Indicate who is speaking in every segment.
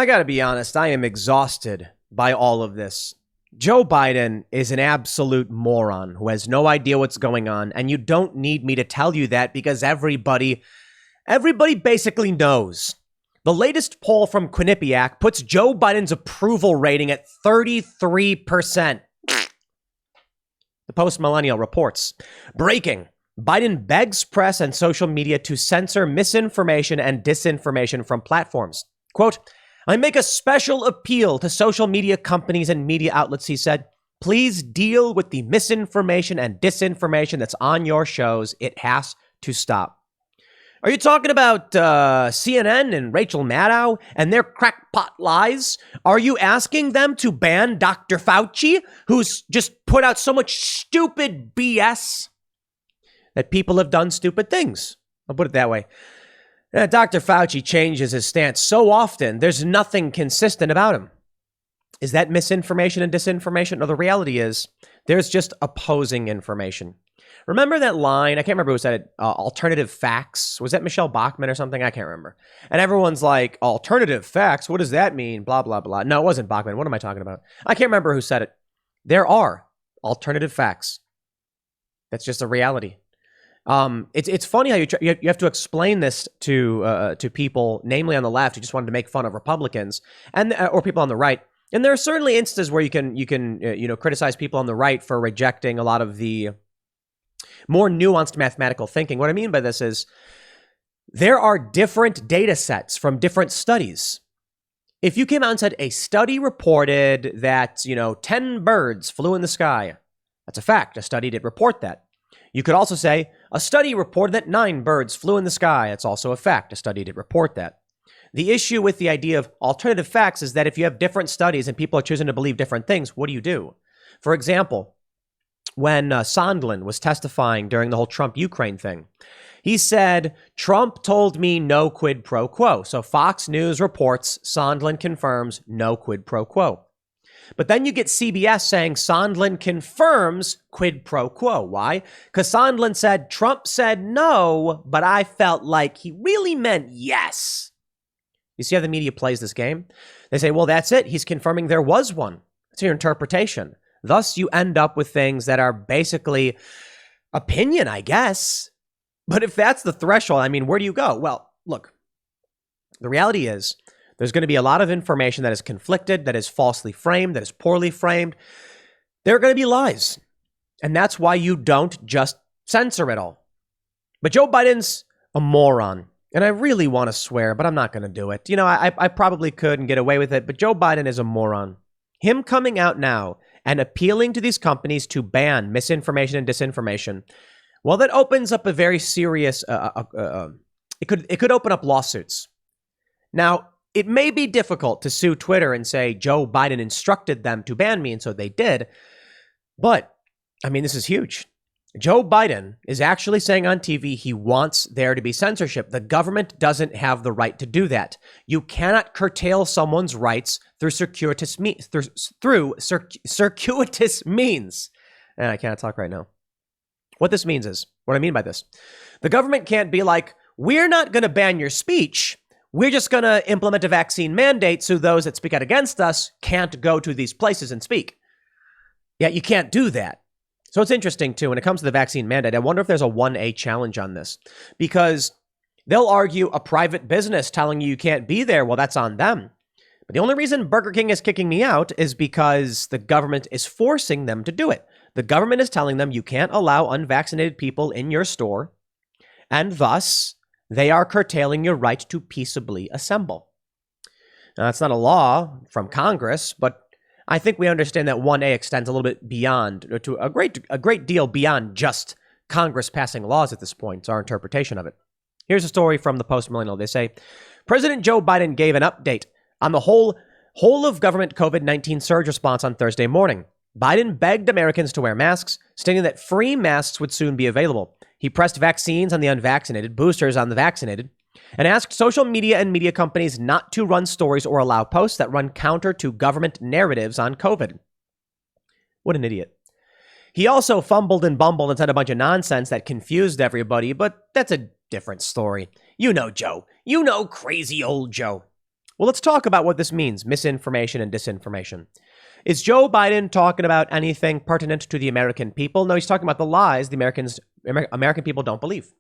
Speaker 1: I gotta be honest, I am exhausted by all of this. Joe Biden is an absolute moron who has no idea what's going on, and you don't need me to tell you that because everybody basically knows. The latest poll from Quinnipiac puts Joe Biden's approval rating at 33%. The Post-Millennial reports, breaking, Biden begs press and social media to censor misinformation and disinformation from platforms. Quote, I make a special appeal to social media companies and media outlets, he said. Please deal with the misinformation and disinformation that's on your shows. It has to stop. Are you talking about CNN and Rachel Maddow and their crackpot lies? Are you asking them to ban Dr. Fauci, who's just put out so much stupid BS that people have done stupid things? I'll put it that way. Dr. Fauci changes his stance so often, there's nothing consistent about him. Is that misinformation and disinformation? No, the reality is there's just opposing information. Remember that line? I can't remember who said it. Alternative facts. Was that Michelle Bachmann or something? I can't remember. And everyone's like, alternative facts? What does that mean? Blah, blah, blah. No, it wasn't Bachmann. What am I talking about? I can't remember who said it. There are alternative facts. That's just a reality. It's funny how you have to explain this to people, namely on the left, who just wanted to make fun of Republicans and or people on the right. And there are certainly instances where you can criticize people on the right for rejecting a lot of the more nuanced mathematical thinking. What I mean by this is there are different data sets from different studies. If you came out and said a study reported that 10 birds flew in the sky, that's a fact. A study did report that. You could also say a study reported that 9 birds flew in the sky. It's also a fact. A study did report that. The issue with the idea of alternative facts is that if you have different studies and people are choosing to believe different things, what do? For example, when Sondland was testifying during the whole Trump-Ukraine thing, he said, Trump told me no quid pro quo. So Fox News reports, Sondland confirms no quid pro quo. But then you get CBS saying Sondland confirms quid pro quo. Why? Because Sondland said, Trump said no, but I felt like he really meant yes. You see how the media plays this game? They say, well, that's it. He's confirming there was one. It's your interpretation. Thus, you end up with things that are basically opinion, I guess. But if that's the threshold, I mean, where do you go? Well, look, the reality is there's going to be a lot of information that is conflicted, that is falsely framed, that is poorly framed. There are going to be lies. And that's why you don't just censor it all. But Joe Biden's a moron. And I really want to swear, but I'm not going to do it. I probably could and get away with it, but Joe Biden is a moron. Him coming out now and appealing to these companies to ban misinformation and disinformation, well, that opens up a very serious, it could open up lawsuits. Now, it may be difficult to sue Twitter and say Joe Biden instructed them to ban me, and so they did. But, I mean, this is huge. Joe Biden is actually saying on TV he wants there to be censorship. The government doesn't have the right to do that. You cannot curtail someone's rights through circuitous means. And I can't talk right now. What this means is, what I mean by this, the government can't be like, we're not going to ban your speech. We're just going to implement a vaccine mandate so those that speak out against us can't go to these places and speak. Yeah, you can't do that. So it's interesting, too, when it comes to the vaccine mandate, I wonder if there's a 1A challenge on this, because they'll argue a private business telling you can't be there. Well, that's on them. But the only reason Burger King is kicking me out is because the government is forcing them to do it. The government is telling them you can't allow unvaccinated people in your store, and thus they are curtailing your right to peaceably assemble. Now, that's not a law from Congress, but I think we understand that 1A extends a little bit beyond, to a great deal beyond just Congress passing laws at this point. It's our interpretation of it. Here's a story from the Post-Millennial. They say, President Joe Biden gave an update on the whole of government COVID-19 surge response on Thursday morning. Biden begged Americans to wear masks, stating that free masks would soon be available. He pressed vaccines on the unvaccinated, boosters on the vaccinated, and asked social media and media companies not to run stories or allow posts that run counter to government narratives on COVID. What an idiot. He also fumbled and bumbled and said a bunch of nonsense that confused everybody, but that's a different story. You know Joe. You know crazy old Joe. Well, let's talk about what this means, misinformation and disinformation. Is Joe Biden talking about anything pertinent to the American people? No, he's talking about the lies the American people don't believe.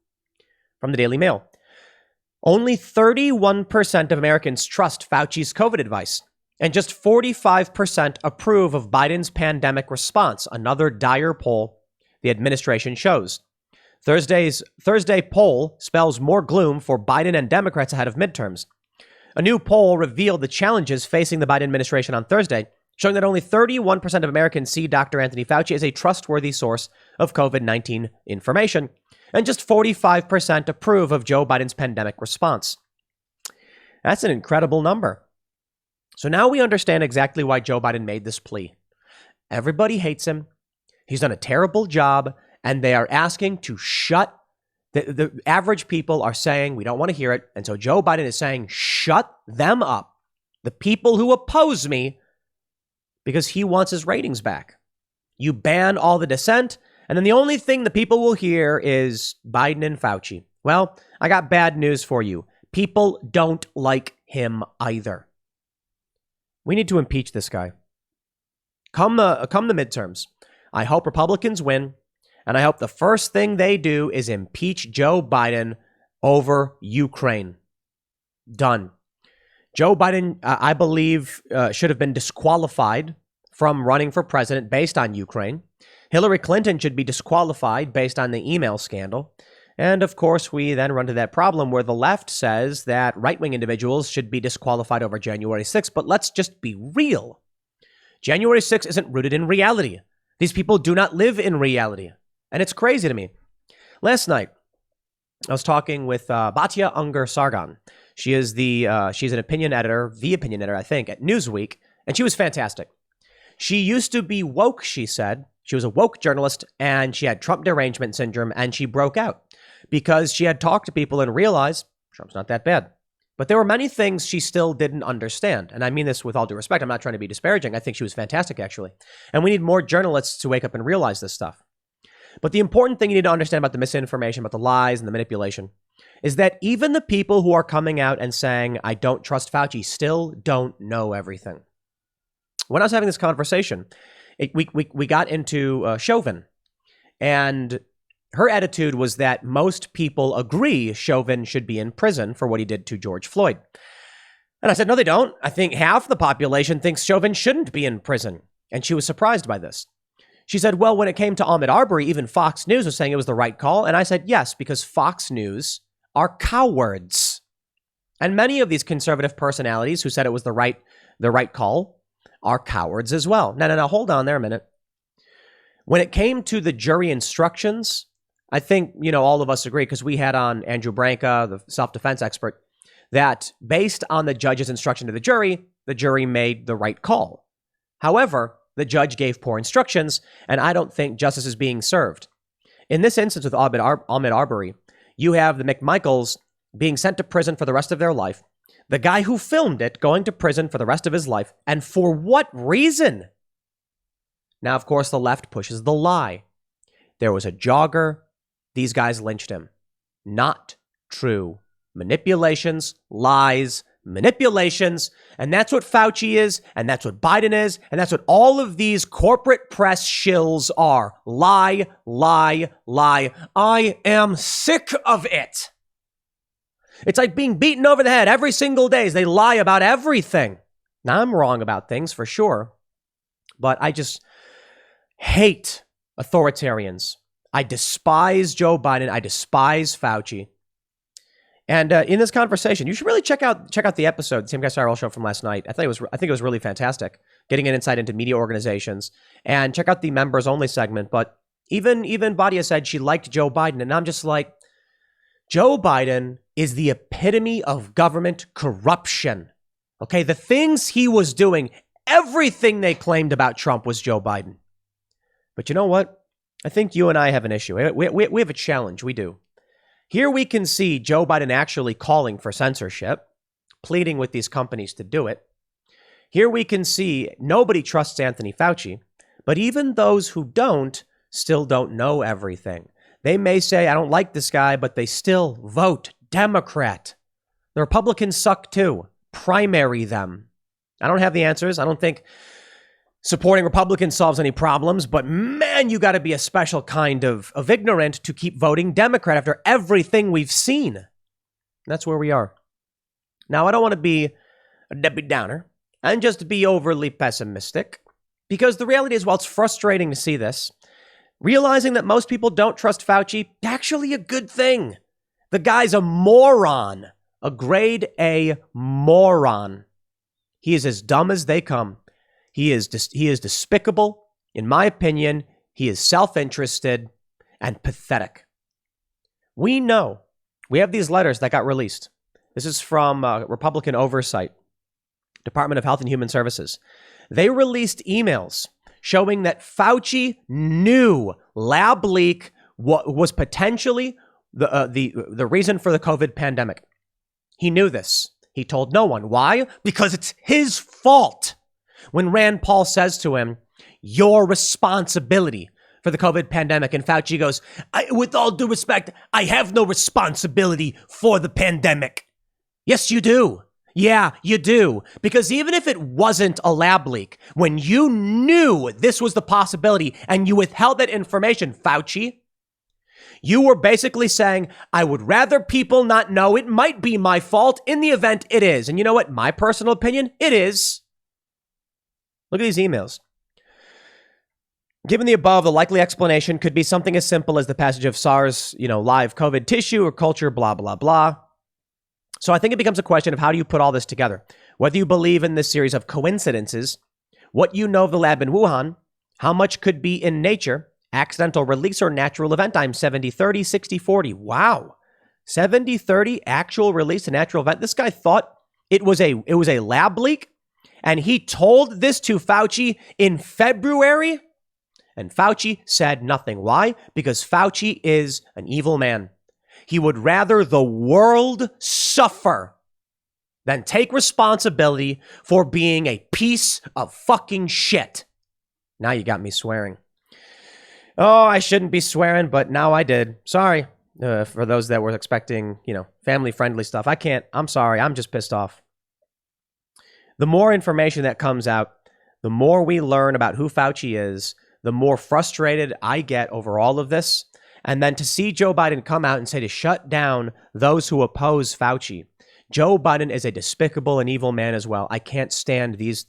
Speaker 1: From the Daily Mail. Only 31% of Americans trust Fauci's COVID advice, and just 45% approve of Biden's pandemic response, another dire poll the administration shows. Thursday poll spells more gloom for Biden and Democrats ahead of midterms. A new poll revealed the challenges facing the Biden administration on Thursday, showing that only 31% of Americans see Dr. Anthony Fauci as a trustworthy source of COVID-19 information, and just 45% approve of Joe Biden's pandemic response. That's an incredible number. So now we understand exactly why Joe Biden made this plea. Everybody hates him. He's done a terrible job, and they are asking to shut. The average people are saying, we don't want to hear it. And so Joe Biden is saying, shut them up. The people who oppose me, because he wants his ratings back. You ban all the dissent, and then the only thing the people will hear is Biden and Fauci. Well, I got bad news for you. People don't like him either. We need to impeach this guy. Come the midterms. I hope Republicans win, and I hope the first thing they do is impeach Joe Biden over Ukraine. Done. Joe Biden, I believe, should have been disqualified from running for president based on Ukraine. Hillary Clinton should be disqualified based on the email scandal. And of course, we then run to that problem where the left says that right-wing individuals should be disqualified over January 6th. But let's just be real. January 6th isn't rooted in reality. These people do not live in reality. And it's crazy to me. Last night, I was talking with Batya Ungar-Sargon. She's an opinion editor, the opinion editor, I think, at Newsweek. And she was fantastic. She used to be woke, she said. She was a woke journalist, and she had Trump derangement syndrome, and she broke out because she had talked to people and realized Trump's not that bad. But there were many things she still didn't understand. And I mean this with all due respect. I'm not trying to be disparaging. I think she was fantastic, actually. And we need more journalists to wake up and realize this stuff. But the important thing you need to understand about the misinformation, about the lies and the manipulation, is that even the people who are coming out and saying, I don't trust Fauci, still don't know everything. When I was having this conversation, we got into Chauvin, and her attitude was that most people agree Chauvin should be in prison for what he did to George Floyd. And I said, no, they don't. I think half the population thinks Chauvin shouldn't be in prison. And she was surprised by this. She said, well, when it came to Ahmaud Arbery, even Fox News was saying it was the right call. And I said, yes, because Fox News are cowards. And many of these conservative personalities who said it was the right call are cowards as well. No, hold on there a minute. When it came to the jury instructions, I think, all of us agree, because we had on Andrew Branca, the self-defense expert, that based on the judge's instruction to the jury made the right call. However, the judge gave poor instructions, and I don't think justice is being served. In this instance with Ahmaud Arbery, you have the McMichaels being sent to prison for the rest of their life, the guy who filmed it going to prison for the rest of his life, and for what reason? Now, of course, the left pushes the lie. There was a jogger. These guys lynched him. Not true. Manipulations, lies, manipulations. And that's what Fauci is. And that's what Biden is. And that's what all of these corporate press shills are. Lie, lie, lie. I am sick of it. It's like being beaten over the head every single day as they lie about everything. Now, I'm wrong about things for sure. But I just hate authoritarians. I despise Joe Biden. I despise Fauci. And in this conversation, you should really check out the episode, the Same Guy Cyril show from last night. I think it was really fantastic, getting an insight into media organizations. And check out the members only segment. But even Badia said she liked Joe Biden, and I'm just like, Joe Biden is the epitome of government corruption. Okay, the things he was doing, everything they claimed about Trump was Joe Biden. But you know what? I think you and I have an issue. We have a challenge. We do. Here we can see Joe Biden actually calling for censorship, pleading with these companies to do it. Here we can see nobody trusts Anthony Fauci, but even those who don't still don't know everything. They may say, I don't like this guy, but they still vote Democrat. The Republicans suck too. primary them. I don't have the answers. I don't think supporting Republicans solves any problems, but man, you got to be a special kind of ignorant to keep voting Democrat after everything we've seen. That's where we are. Now, I don't want to be a Debbie Downer and just be overly pessimistic, because the reality is, while it's frustrating to see this, realizing that most people don't trust Fauci, actually a good thing. The guy's a moron, a grade A moron. He is as dumb as they come. He is despicable. In my opinion, he is self-interested and pathetic. We know. We have these letters that got released. This is from Republican Oversight, Department of Health and Human Services. They released emails showing that Fauci knew lab leak was potentially the reason for the COVID pandemic. He knew this. He told no one. Why? Because it's his fault. When Rand Paul says to him, your responsibility for the COVID pandemic, and Fauci goes, with all due respect, I have no responsibility for the pandemic. Yes, you do. Yeah, you do. Because even if it wasn't a lab leak, when you knew this was the possibility and you withheld that information, Fauci, you were basically saying, I would rather people not know. It might be my fault. In the event, it is. And you know what? My personal opinion, it is. Look at these emails. Given the above, the likely explanation could be something as simple as the passage of SARS, live COVID tissue or culture, blah, blah, blah. So I think it becomes a question of how do you put all this together? Whether you believe in this series of coincidences, what you know of the lab in Wuhan, how much could be in nature, accidental release or natural event. I'm 70-30, 60-40. Wow. 70-30 actual release, a natural event. This guy thought it was a lab leak, and he told this to Fauci in February, and Fauci said nothing. Why? Because Fauci is an evil man. He would rather the world suffer than take responsibility for being a piece of fucking shit. Now you got me swearing. Oh, I shouldn't be swearing, but now I did. Sorry for those that were expecting, family-friendly stuff. I can't. I'm sorry. I'm just pissed off. The more information that comes out, the more we learn about who Fauci is, the more frustrated I get over all of this. And then to see Joe Biden come out and say to shut down those who oppose Fauci. Joe Biden is a despicable and evil man as well. I can't stand this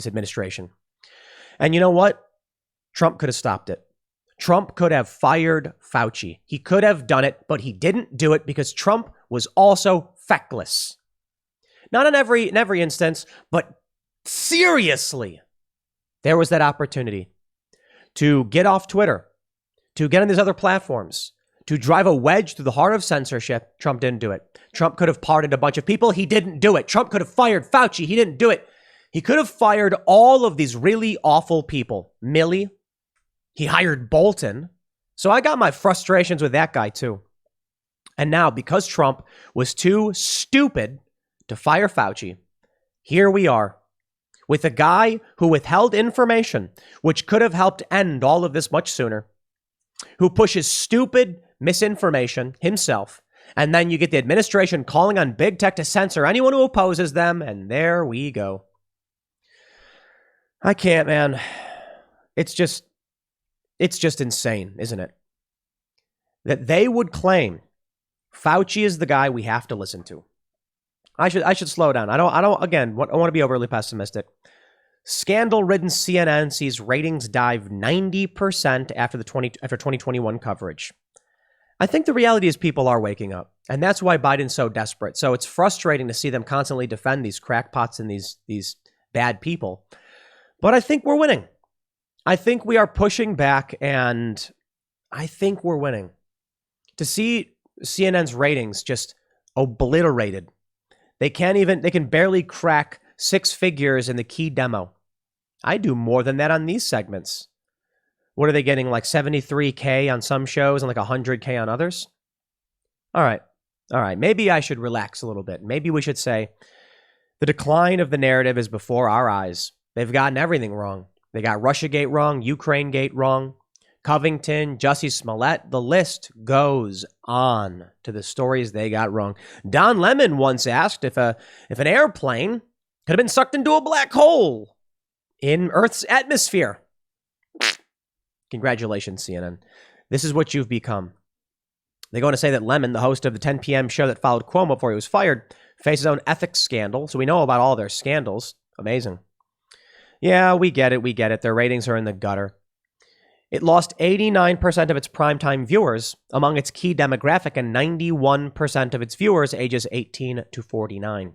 Speaker 1: administration. And you know what? Trump could have stopped it. Trump could have fired Fauci. He could have done it, but he didn't do it because Trump was also feckless. Not in every instance, but seriously, there was that opportunity to get off Twitter, to get on these other platforms, to drive a wedge through the heart of censorship. Trump didn't do it. Trump could have pardoned a bunch of people. He didn't do it. Trump could have fired Fauci. He didn't do it. He could have fired all of these really awful people. Milley. He hired Bolton. So I got my frustrations with that guy too. And now, because Trump was too stupid to fire Fauci, here we are with a guy who withheld information, which could have helped end all of this much sooner, who pushes stupid misinformation himself. And then you get the administration calling on big tech to censor anyone who opposes them. And there we go. I can't, man. It's just insane, isn't it? That they would claim Fauci is the guy we have to listen to. I should slow down. I want to be overly pessimistic. Scandal-ridden CNN sees ratings dive 90% after 2021 coverage. I think the reality is people are waking up, and that's why Biden's so desperate. So it's frustrating to see them constantly defend these crackpots and these bad people. But I think we're winning. I think we are pushing back, and I think we're winning. To see CNN's ratings just obliterated. They can barely crack 6 figures in the key demo. I do more than that on these segments. What are they getting, like 73K on some shows and like 100K on others? All right. Maybe I should relax a little bit. Maybe we should say the decline of the narrative is before our eyes. They've gotten everything wrong. They got Russiagate wrong, Ukrainegate wrong, Covington, Jussie Smollett, the list goes on to the stories they got wrong. Don Lemon once asked if an airplane could have been sucked into a black hole in Earth's atmosphere. Congratulations, CNN. This is what you've become. They go on to say that Lemon, the host of the 10 p.m. show that followed Cuomo before he was fired, faced his own ethics scandal. So we know about all their scandals. Amazing. Yeah, we get it. Their ratings are in the gutter. It lost 89% of its primetime viewers among its key demographic and 91% of its viewers ages 18 to 49.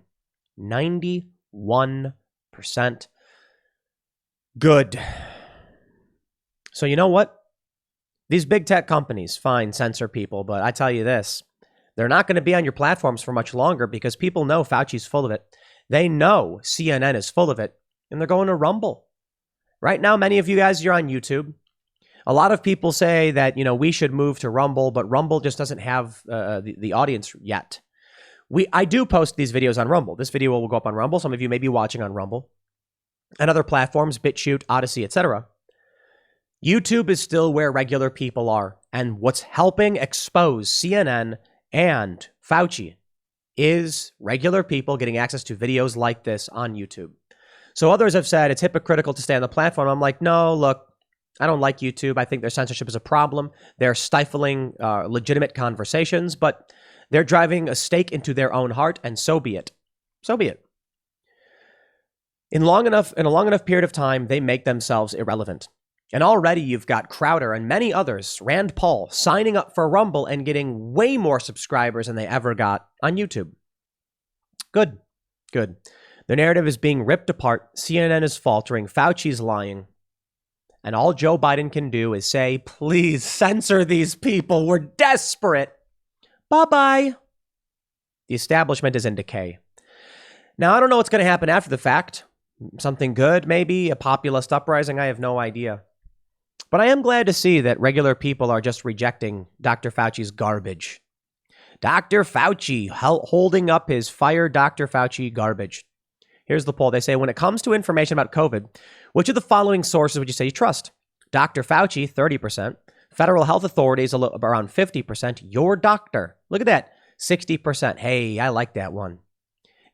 Speaker 1: 91%. Good. So you know what? These big tech companies, fine, censor people, but I tell you this, they're not going to be on your platforms for much longer because people know Fauci's full of it. They know CNN is full of it, and they're going to Rumble. Right now, many of you guys, you're on YouTube. A lot of people say that, we should move to Rumble, but Rumble just doesn't have the audience yet. I do post these videos on Rumble. This video will go up on Rumble. Some of you may be watching on Rumble and other platforms, BitChute, Odyssey, etc. YouTube is still where regular people are. And what's helping expose CNN and Fauci is regular people getting access to videos like this on YouTube. So others have said it's hypocritical to stay on the platform. I'm like, no, look, I don't like YouTube. I think their censorship is a problem. They're stifling legitimate conversations, but they're driving a stake into their own heart, and so be it. So be it. In a long enough period of time, they make themselves irrelevant. And already you've got Crowder and many others, Rand Paul, signing up for Rumble and getting way more subscribers than they ever got on YouTube. Good. Their narrative is being ripped apart. CNN is faltering. Fauci's lying. And all Joe Biden can do is say, please censor these people. We're desperate. Bye-bye. The establishment is in decay. Now, I don't know what's going to happen after the fact. Something good, maybe a populist uprising. I have no idea. But I am glad to see that regular people are just rejecting Dr. Fauci's garbage. Dr. Fauci holding up his fire Dr. Fauci garbage. Here's the poll. They say, when it comes to information about COVID, which of the following sources would you say you trust? Dr. Fauci, 30%. Federal health authorities, around 50%. Your doctor, look at that, 60%. Hey, I like that one.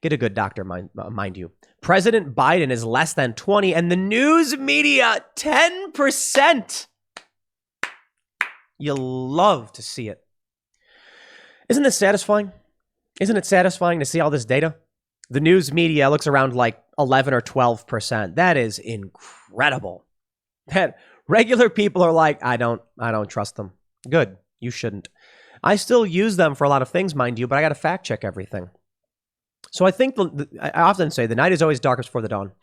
Speaker 1: Get a good doctor, mind you. President Biden is less than 20, and the news media, 10%. You'll love to see it. Isn't this satisfying? Isn't it satisfying to see all this data? The news media looks around like 11 or 12%. That is incredible. That regular people are like, I don't trust them. Good. You shouldn't. I still use them for a lot of things, mind you, but I got to fact check everything. So I think I often say the night is always darkest before the dawn.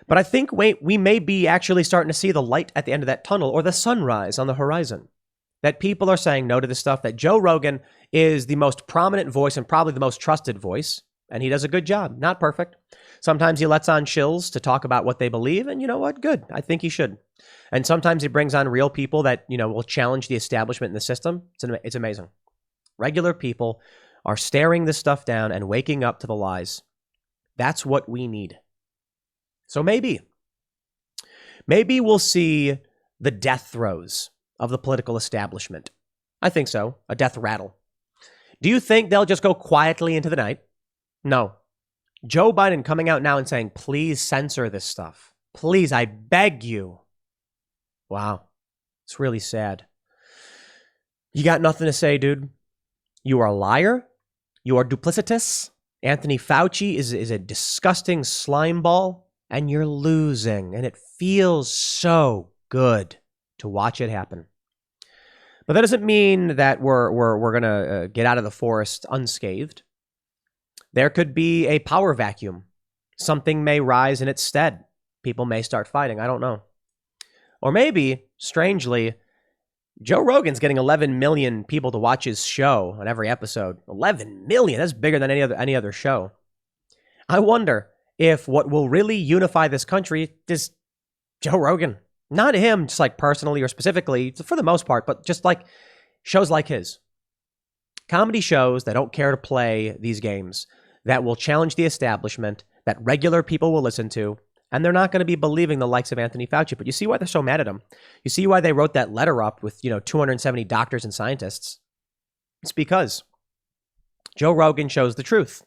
Speaker 1: But I think we may be actually starting to see the light at the end of that tunnel, or the sunrise on the horizon. That people are saying no to this stuff, that Joe Rogan is the most prominent voice and probably the most trusted voice. And he does a good job. Not perfect. Sometimes he lets on shills to talk about what they believe. And you know what? Good. I think he should. And sometimes he brings on real people that, will challenge the establishment in the system. It's amazing. Regular people are staring this stuff down and waking up to the lies. That's what we need. So maybe we'll see the death throes of the political establishment. I think so. A death rattle. Do you think they'll just go quietly into the night? No. Joe Biden coming out now and saying, please censor this stuff. Please, I beg you. Wow. It's really sad. You got nothing to say, dude? You are a liar. You are duplicitous. Anthony Fauci is a disgusting slime ball, and you're losing. And it feels so good to watch it happen. But that doesn't mean that we're going to get out of the forest unscathed. There could be a power vacuum. Something may rise in its stead. People may start fighting. I don't know. Or maybe, strangely, Joe Rogan's getting 11 million people to watch his show on every episode. 11 million. That's bigger than any other show. I wonder if what will really unify this country is Joe Rogan. Not him, just like personally or specifically, for the most part, but just like shows like his. Comedy shows that don't care to play these games, that will challenge the establishment, that regular people will listen to, And they're not going to be believing the likes of Anthony Fauci. But you see why they're so mad at him. You see why they wrote that letter up with, 270 doctors and scientists. It's because Joe Rogan shows the truth.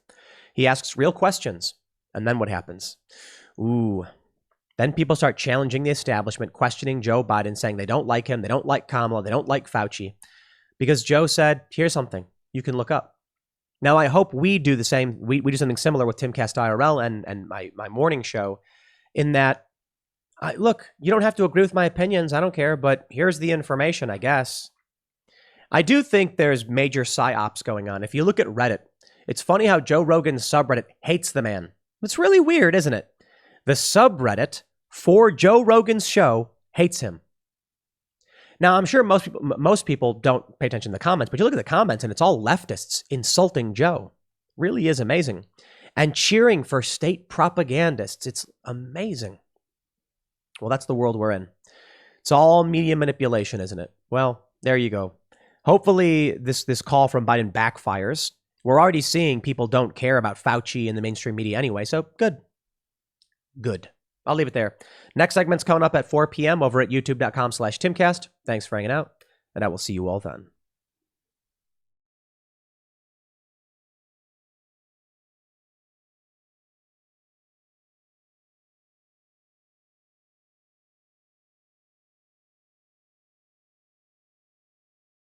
Speaker 1: He asks real questions. And then what happens? Then people start challenging the establishment, questioning Joe Biden, saying they don't like him, they don't like Kamala, they don't like Fauci. Because Joe said, here's something you can look up. Now, I hope we do the same. We do something similar with Timcast IRL and my morning show, in that, look, you don't have to agree with my opinions. I don't care. But here's the information, I guess. I do think there's major psyops going on. If you look at Reddit, it's funny how Joe Rogan's subreddit hates the man. It's really weird, isn't it? The subreddit for Joe Rogan's show hates him. Now, I'm sure most people don't pay attention to the comments, but you look at the comments and it's all leftists insulting Joe. Really is amazing. And cheering for state propagandists. It's amazing. Well, that's the world we're in. It's all media manipulation, isn't it? Well, there you go. Hopefully this call from Biden backfires. We're already seeing people don't care about Fauci in the mainstream media anyway, so good. Good. I'll leave it there. Next segment's coming up at 4 p.m. over at youtube.com/Timcast. Thanks for hanging out, and I will see you all then.